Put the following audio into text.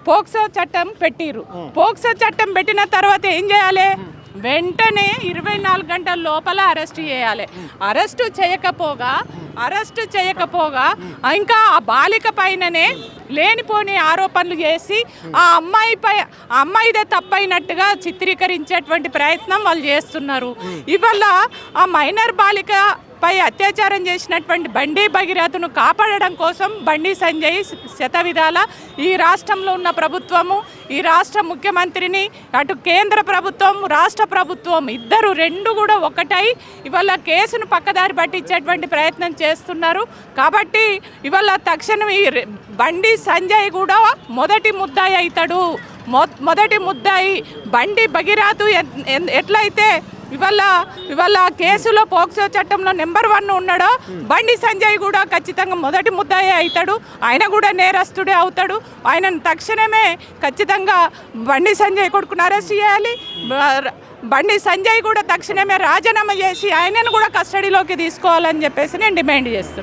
POCSO చట్టం పెట్టిర్రు. POCSO చట్టం పెట్టిన తర్వాత ఏం చేయాలి? వెంటనే 24 గంటల లోపల అరెస్ట్ చేయాలి. అరెస్టు చేయకపోగా ఇంకా ఆ బాలిక పైననే లేనిపోని ఆరోపణలు చేసి ఆ అమ్మాయిదే తప్పైనట్టుగా చిత్రీకరించేటువంటి ప్రయత్నం వాళ్ళు చేస్తున్నారు. ఇవాళ ఆ మైనర్ బాలిక పై అత్యాచారం చేసినటువంటి బండి భగీరథను కాపాడడం కోసం బండి సంజయ్ శతవిధాల ఈ రాష్ట్రంలో ఉన్న ప్రభుత్వము, ఈ రాష్ట్ర ముఖ్యమంత్రిని, అటు కేంద్ర ప్రభుత్వం, రాష్ట్ర ప్రభుత్వం రెండు కూడా ఒకటై ఇవాళ కేసును పక్కదారి పట్టించేటువంటి ప్రయత్నం చేస్తున్నారు. కాబట్టి ఇవాళ తక్షణం ఈ బండి సంజయ్ కూడా మొదటి ముద్దాయి అవుతాడు. మొదటి ముద్దాయి బండి భగీరథ్ ఎట్లయితే ఇవాళ కేసులో పోక్సో చట్టంలో నెంబర్ 1 ఉన్నాడో బండి సంజయ్ కూడా ఖచ్చితంగా మొదటి ముద్దాయి అవుతాడు. ఆయన కూడా నేరస్తుడే అవుతాడు. ఆయనను తక్షణమే ఖచ్చితంగా బండి సంజయ్ కొడుకును అరెస్ట్ చేయాలి. బండి సంజయ్ కూడా తక్షణమే రాజీనామా చేసి ఆయనను కూడా కస్టడీలోకి తీసుకోవాలని చెప్పేసి నేను డిమాండ్ చేస్తున్నాను.